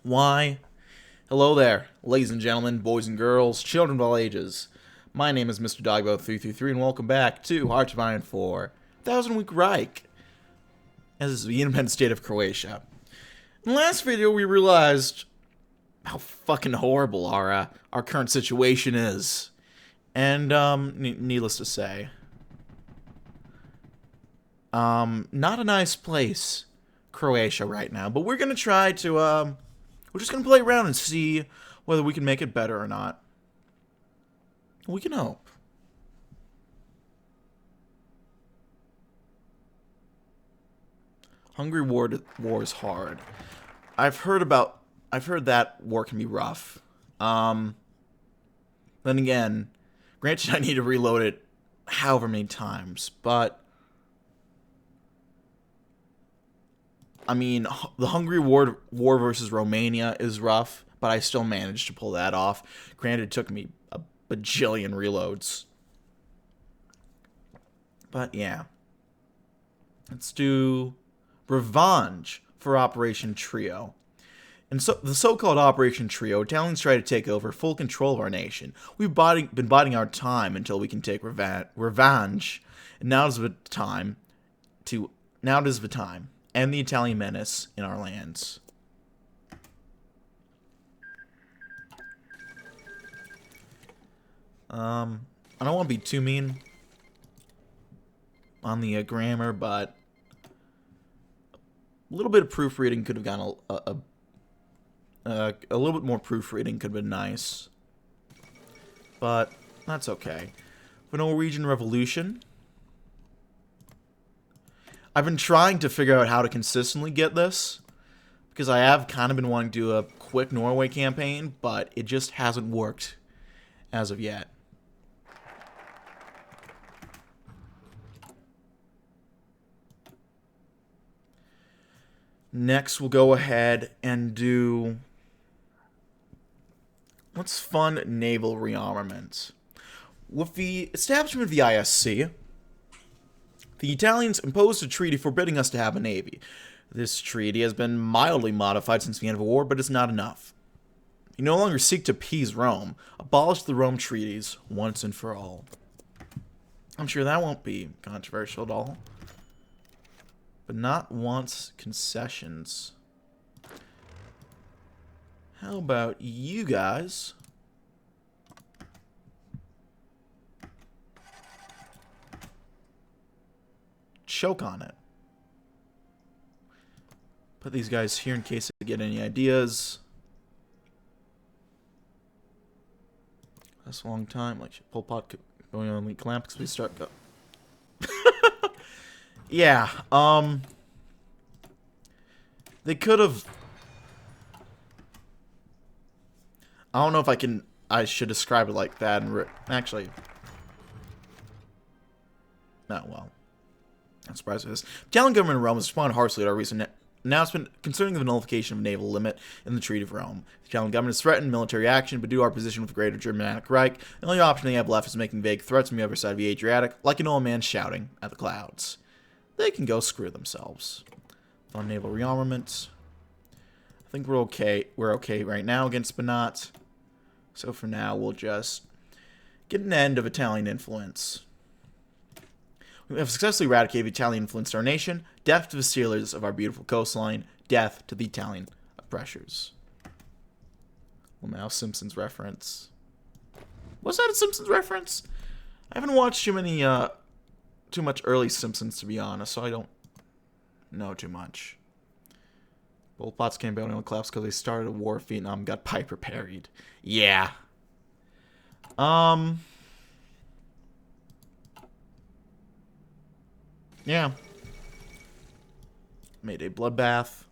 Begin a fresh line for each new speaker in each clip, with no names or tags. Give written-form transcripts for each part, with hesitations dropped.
Why? Hello there, ladies and gentlemen, boys and girls, children of all ages. My name is Mr. Dogbo333, and welcome back to Hearts of Iron 4, Thousand Week Reich, as the independent state of Croatia. In the last video, we realized how fucking horrible our current situation is. And, needless to say, not a nice place, Croatia, right now. But we're gonna try to, we're just gonna play around and see whether we can make it better or not. We can hope. Hungary war is hard. I've heard that war can be rough. Then again, granted I need to reload it however many times, but I mean, the Hungary war versus Romania is rough, but I still managed to pull that off. Granted, it took me a bajillion reloads. But yeah. Let's do Revenge for Operation Trio. In the so-called Operation Trio, Italians try to take over full control of our nation. We've been biding our time until we can take revenge, and now is the time end the Italian menace in our lands. I don't want to be too mean on the grammar, but a little bit of proofreading could have gone a little bit more proofreading could have been nice, but that's okay. For Norwegian Revolution, I've been trying to figure out how to consistently get this, because I have kind of been wanting to do a quick Norway campaign, but it just hasn't worked as of yet. Next, we'll go ahead and do what's fun naval rearmament. With the establishment of the ISC, the Italians imposed a treaty forbidding us to have a navy. This treaty has been mildly modified since the end of the war, but it's not enough. You no longer seek to appease Rome. Abolish the Rome treaties once and for all. I'm sure that won't be controversial at all. But not wants concessions. How about you guys? Choke on it. Put these guys here in case they get any ideas. That's a long time. Like Pol Pot going on the clamp because we start go. Yeah. They could have. I don't know if I should describe it like that. And actually, no. Well. I'm surprised with this. The Italian government in Rome has responded harshly to our recent announcement concerning the nullification of a naval limit in the Treaty of Rome. The Italian government has threatened military action, but due to our position with the greater Germanic Reich, the only option they have left is making vague threats from the other side of the Adriatic, like an old man shouting at the clouds. They can go screw themselves. On naval rearmament, I think we're okay. We're okay right now against Banat. So for now, we'll just get an end of Italian influence. We have successfully eradicated Italian influence in our nation. Death to the stealers of our beautiful coastline. Death to the Italian oppressors. Well, now Simpsons reference. Was that a Simpsons reference? I haven't watched too much early Simpsons, to be honest, so I don't know too much. Pol Pot's campaign on collapse because they started a war with Vietnam and got Piper parried. Yeah. Yeah. Made a bloodbath.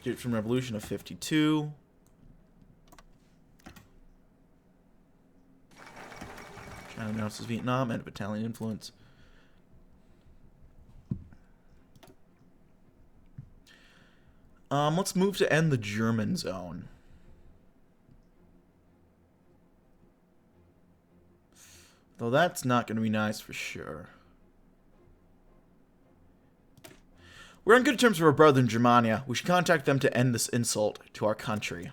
Egyptian Revolution of 52. China announces Vietnam, end of Italian influence. Let's move to end the German zone. Though that's not going to be nice for sure. We're on good terms with our brother in Germania. We should contact them to end this insult to our country.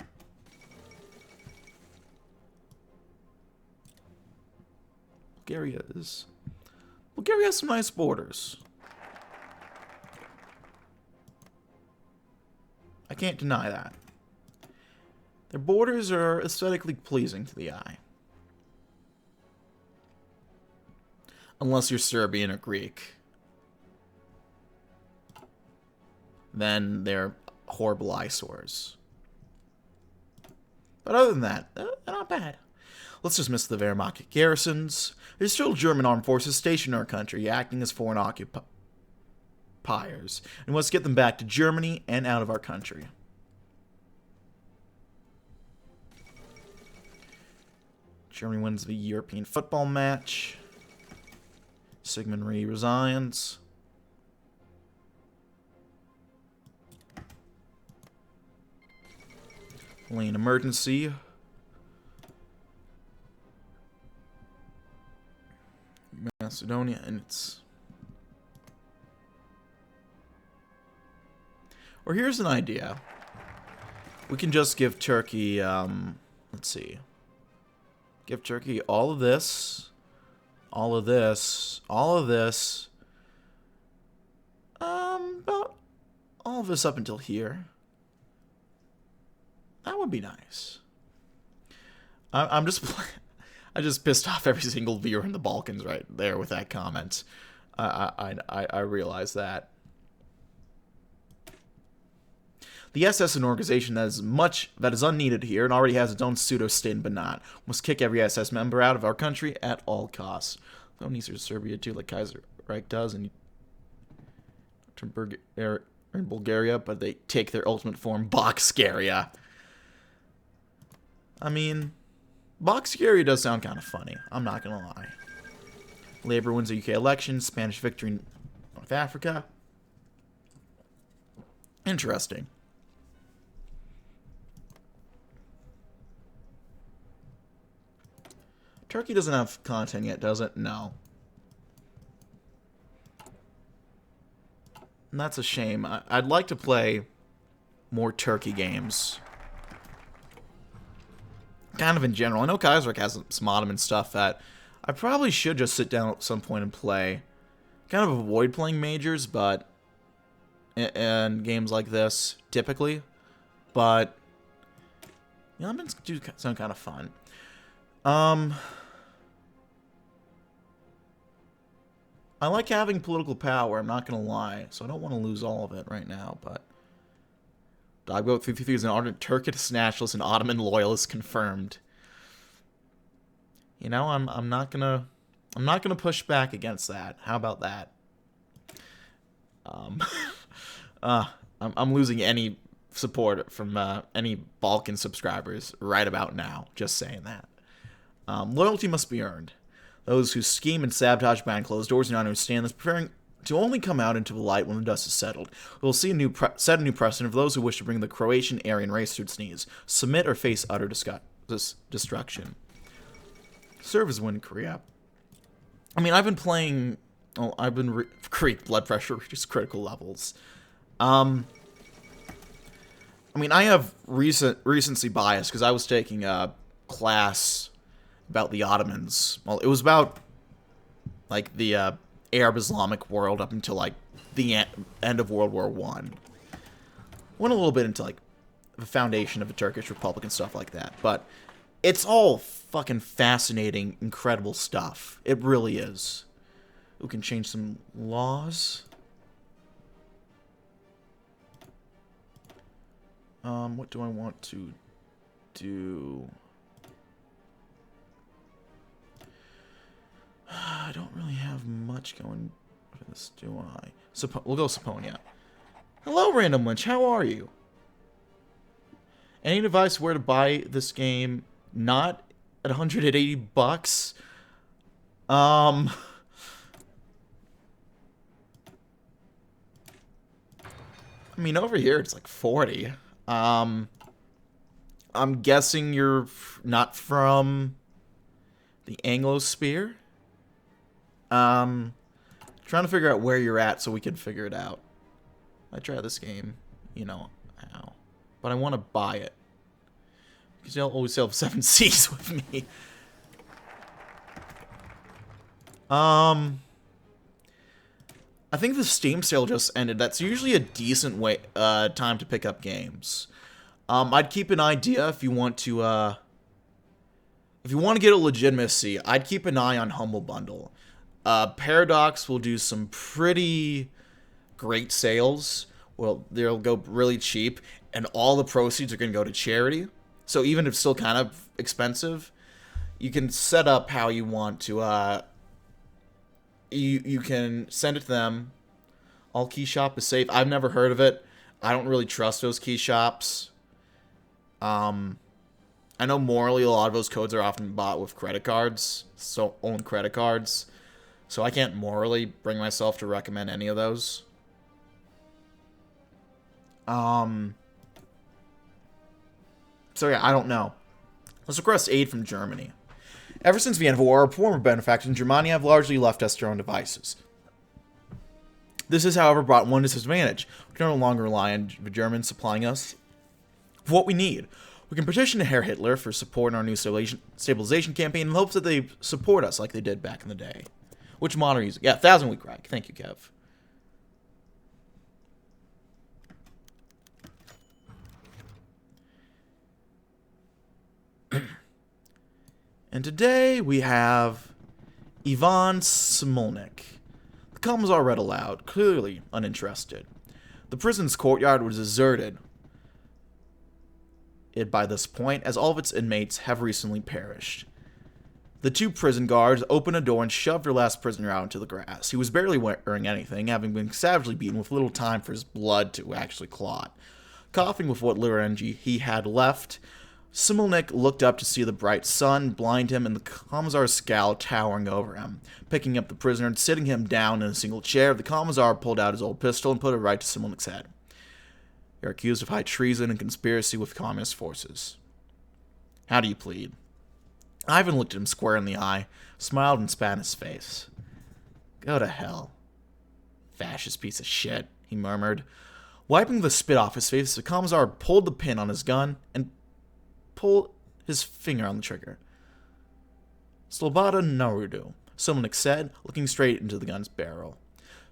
Bulgaria has some nice borders. I can't deny that. Their borders are aesthetically pleasing to the eye. Unless you're Serbian or Greek. Then they're horrible eyesores. But other than that, they're not bad. Let's dismiss the Wehrmacht garrisons. There's still German armed forces stationed in our country, acting as foreign occupiers. And let's get them back to Germany and out of our country. Germany wins the European football match. Sigmund Rhee resigns. Lane emergency. Macedonia, and it's... Or here's an idea. We can just give Turkey, let's see. Give Turkey all of this, all of this, all of this. About all of this up until here. That would be nice. I just pissed off every single viewer in the Balkans right there with that comment. I realize that. The SS is an organization that is unneeded here and already has its own pseudo-state in Banat. Must kick every SS member out of our country at all costs. No needs to Serbia too, like Kaiser Reich does, and in Bulgaria, but they take their ultimate form, Boxgaria. I mean, Boxgaria does sound kind of funny. I'm not gonna lie. Labour wins the UK election. Spanish victory in North Africa. Interesting. Turkey doesn't have content yet, does it? No. And that's a shame. I'd like to play more Turkey games. Kind of in general. I know Kaiserreich has some Ottoman stuff that I probably should just sit down at some point and play. Kind of avoid playing majors, but... and games like this, typically. But... the Ottomans do sound kind of fun. I like having political power, I'm not going to lie. So I don't want to lose all of it right now, but... Dogboat 333 is an ardent Turkish nationalist and Ottoman loyalist confirmed. You know, I'm not gonna push back against that. How about that? I'm losing any support from any Balkan subscribers right about now. Just saying that. Loyalty must be earned. Those who scheme and sabotage behind closed doors do not understand this, preferring to only come out into the light when the dust is settled. We will see set a new precedent for those who wish to bring the Croatian Aryan race to its knees. Submit or face utter destruction. Serve as win Korea. I mean, I've been playing... oh, I've been... Greek blood pressure reaches critical levels. I mean, I have recency bias because I was taking a class about the Ottomans. Well, it was about, like, the Arab Islamic world up until, like, the end of World War I. Went a little bit into, like, the foundation of the Turkish Republic and stuff like that. But it's all fucking fascinating, incredible stuff. It really is. We can change some laws. What do I want to do? I don't really have much going for this, do I? We'll go Saponia. Hello, Random Lynch. How are you? Any advice where to buy this game not at $180? I mean, over here it's like 40. I'm guessing you're not from the Anglosphere. Trying to figure out where you're at so we can figure it out. I try this game, you know how. But I want to buy it. Because they'll always have 7 Cs with me. I think the Steam sale just ended. That's usually a decent way time to pick up games. I'd keep an idea if you want to get a legitimacy, I'd keep an eye on Humble Bundle. Paradox will do some pretty great sales. Well, they'll go really cheap, and all the proceeds are going to go to charity. So even if it's still kind of expensive, you can set up how you want to. You can send it to them. All key shop is safe. I've never heard of it. I don't really trust those key shops. I know morally a lot of those codes are often bought with credit cards, so own credit cards. So I can't morally bring myself to recommend any of those. So yeah, I don't know. Let's request aid from Germany. Ever since the end of the war, our former benefactors in Germany have largely left us to our own devices. This has, however, brought one disadvantage. We can no longer rely on the Germans supplying us with what we need. We can petition to Herr Hitler for support in our new stabilization campaign in hopes that they support us like they did back in the day. Which mod are you using? Yeah, 1,000 Week Reich. Thank you, Kev. And today we have Ivan Smolnik. The commissar read aloud, clearly uninterested. The prison's courtyard was deserted by this point, as all of its inmates have recently perished. The 2 prison guards opened a door and shoved their last prisoner out into the grass. He was barely wearing anything, having been savagely beaten with little time for his blood to actually clot. Coughing with what little energy he had left, Smolnik looked up to see the bright sun blind him and the commissar's scowl towering over him. Picking up the prisoner and sitting him down in a single chair, the commissar pulled out his old pistol and put it right to Smolnik's head. You're accused of high treason and conspiracy with communist forces. How do you plead? Ivan looked at him square in the eye, smiled and spat in his face. Go to hell. Fascist piece of shit, he murmured. Wiping the spit off his face, the commissar pulled the pin on his gun and pulled his finger on the trigger. Sloboda Narudu, Smolnik said, looking straight into the gun's barrel.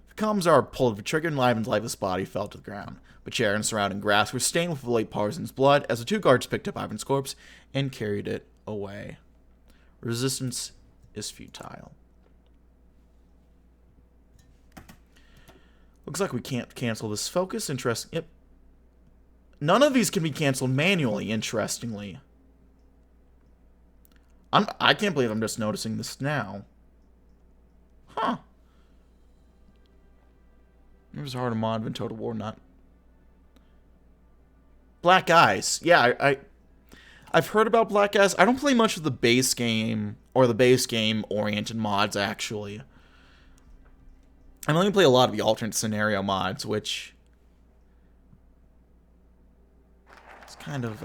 The commissar pulled the trigger and Ivan's lifeless body fell to the ground. The chair and surrounding grass were stained with the late partisan's blood as the 2 guards picked up Ivan's corpse and carried it away. Resistance is futile. Looks like we can't cancel this focus. Interesting. Yep. None of these can be canceled manually, interestingly. I can't believe I'm just noticing this now. Huh. It was harder mod than Total War, not. Black Eyes. Yeah, I've heard about Black Eyes. I don't play much of the base game, or the base game-oriented mods, actually. I only play a lot of the alternate scenario mods, which is kind of,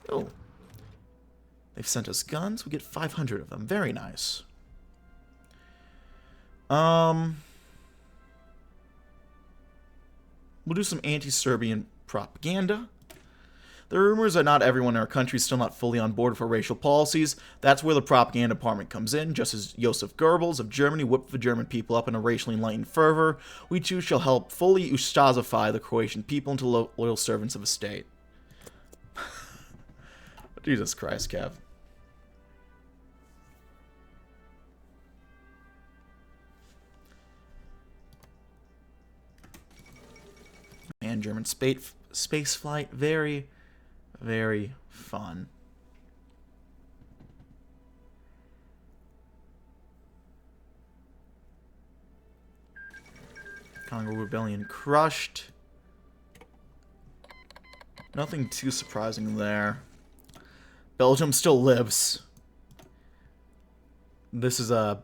oh. They've sent us guns. We get 500 of them. Very nice. We'll do some anti-Serbian propaganda. There are rumors that not everyone in our country is still not fully on board for racial policies. That's where the propaganda department comes in. Just as Joseph Goebbels of Germany whipped the German people up in a racially enlightened fervor, we too shall help fully Ustazify the Croatian people into loyal servants of the state. Jesus Christ, Kev. And German space flight, very, very fun. Congo Rebellion crushed. Nothing too surprising there. Belgium still lives. This is a...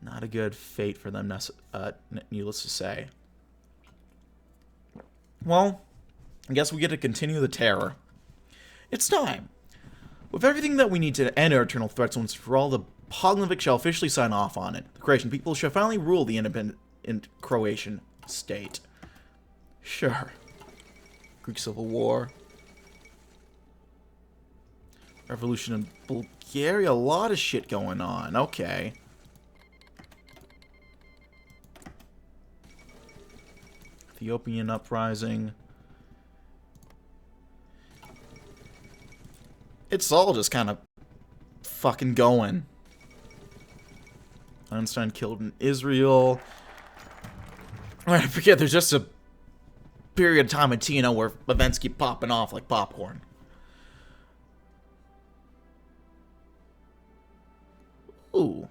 not a good fate for them, needless to say. Well, I guess we get to continue the terror. It's time. With everything that we need to end our eternal threats once for all, the Poglavnik shall officially sign off on it. The Croatian people shall finally rule the independent Croatian state. Sure. Greek Civil War. Revolution in Bulgaria. A lot of shit going on. Okay. Ethiopian uprising. It's all just kind of fucking going. Einstein killed in Israel. I forget, there's just a period of time in TNO where events keep popping off like popcorn. Ooh.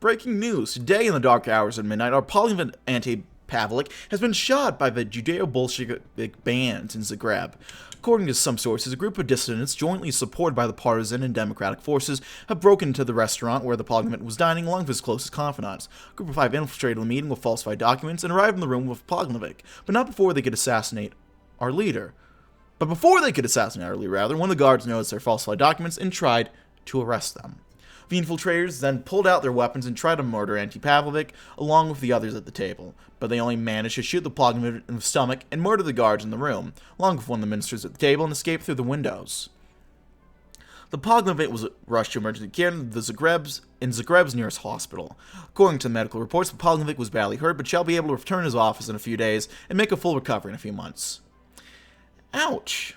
Breaking news. Today in the dark hours of midnight, our Poglavnik Ante-Pavlik has been shot by the Judeo-Bolshevik bands in Zagreb. According to some sources, a group of dissidents, jointly supported by the partisan and democratic forces, have broken into the restaurant where the Poglavnik was dining along with his closest confidants. A group of 5 infiltrated the meeting with falsified documents and arrived in the room with Poglavnik, but not before they could assassinate our leader. One of the guards noticed their falsified documents and tried to arrest them. The infiltrators then pulled out their weapons and tried to murder Ante-Pavlik along with the others at the table, but they only managed to shoot the Poglavnik in the stomach and murder the guards in the room, along with one of the ministers at the table, and escape through the windows. The Poglavnik was rushed to emergency care in Zagreb's nearest hospital. According to the medical reports, the Poglavnik was badly hurt, but shall be able to return to his office in a few days and make a full recovery in a few months. Ouch.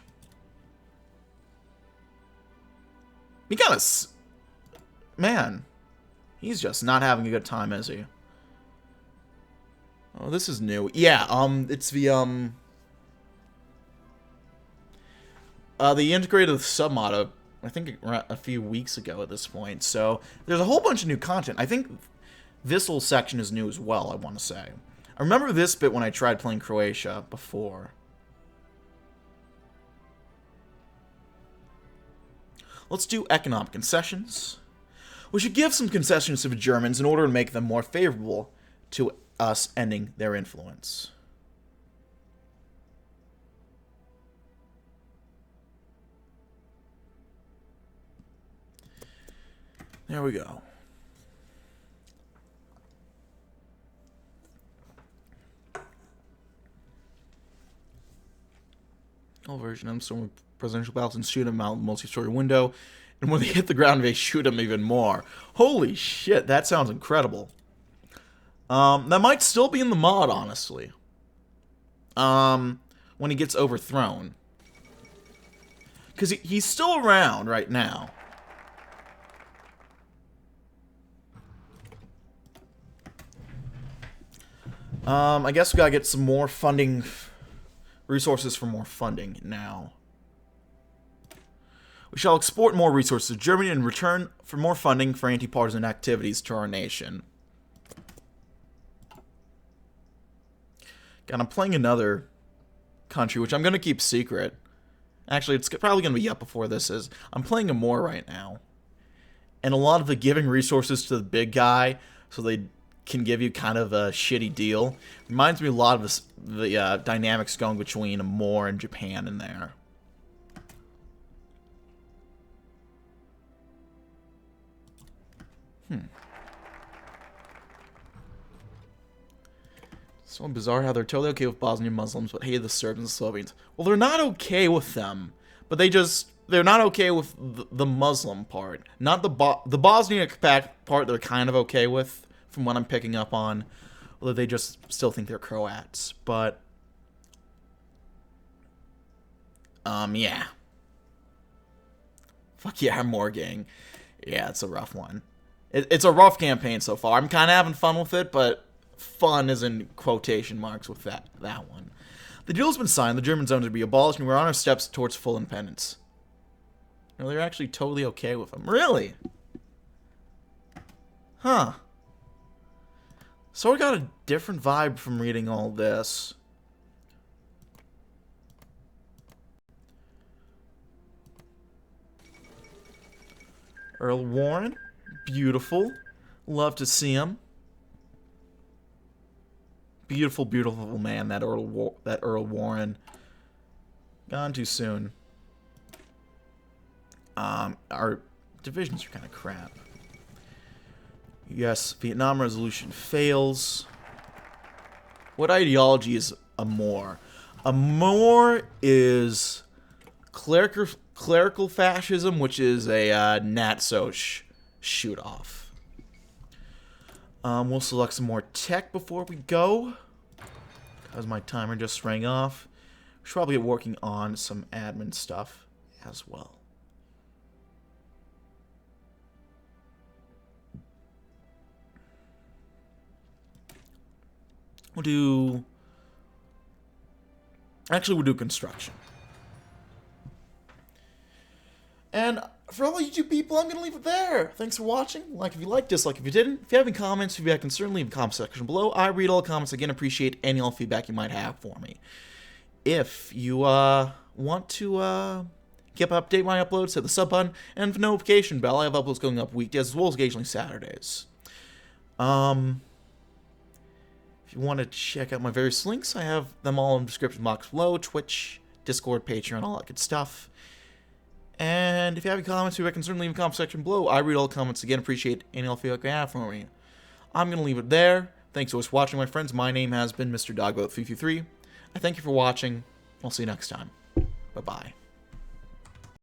You gotta... Man, he's just not having a good time, is he? Oh, this is new. Yeah, it's the integrated submod, I think a few weeks ago at this point. So there's a whole bunch of new content. I think this whole section is new as well, I want to say. I remember this bit when I tried playing Croatia before. Let's do economic concessions. We should give some concessions to the Germans in order to make them more favorable to us ending their influence. There we go. All version of storm presidential ballots and shoot him out the multi-story window. And when they hit the ground, they shoot him even more. Holy shit, that sounds incredible. That might still be in the mod, honestly. When he gets overthrown. Because he's still around right now. I guess we gotta get some more funding... resources for more funding now. We shall export more resources to Germany in return for more funding for anti-partisan activities to our nation. God, I'm playing another country, which I'm going to keep secret. Actually, it's probably going to be up before this is. I'm playing a Moor right now. And a lot of the giving resources to the big guy so they can give you kind of a shitty deal reminds me a lot of the dynamics going between a Moor and Japan in there. So bizarre how they're totally okay with Bosnian Muslims, but hate the Serbs and Slovenes. Well, they're not okay with them, but they're not okay with the Muslim part. Not the Bosnian part they're kind of okay with, from what I'm picking up on. Although they just still think they're Croats. But, yeah. Fuck yeah, more gang. Yeah, it's a rough one. It's a rough campaign so far. I'm kind of having fun with it, but fun is in quotation marks with that one. The deal has been signed, the German zones are to be abolished, and we're on our steps towards full independence. No, they're actually totally okay with them. Really? Huh. So I got a different vibe from reading all this. Earl Warren. Beautiful. Love to see him. Beautiful, beautiful man, that Earl Warren. Gone too soon. Our divisions are kind of crap. Yes, Vietnam resolution fails. What ideology is Amor? Amor is clerical fascism, which is a Natsoch shoot-off. We'll select some more tech before we go, because my timer just rang off. We should probably get working on some admin stuff as well. We'll do construction. And for all YouTube people, I'm going to leave it there. Thanks for watching. Like if you liked, dislike if you didn't. If you have any comments, feedback, concern, leave in the comment section below. I read all comments. Again, appreciate any all feedback you might have for me. If you want to keep update my uploads, hit the sub button and the notification bell. I have uploads going up weekdays as well as occasionally Saturdays. If you want to check out my various links, I have them all in the description box below. Twitch, Discord, Patreon, all that good stuff. And if you have any comments, you can certainly leave in the comment section below. I read all the comments. Again, appreciate any all feedback you have for me. I'm going to leave it there. Thanks so much for watching, my friends. My name has been Mr. Dogboat333. I thank you for watching. I'll see you next time. Bye-bye.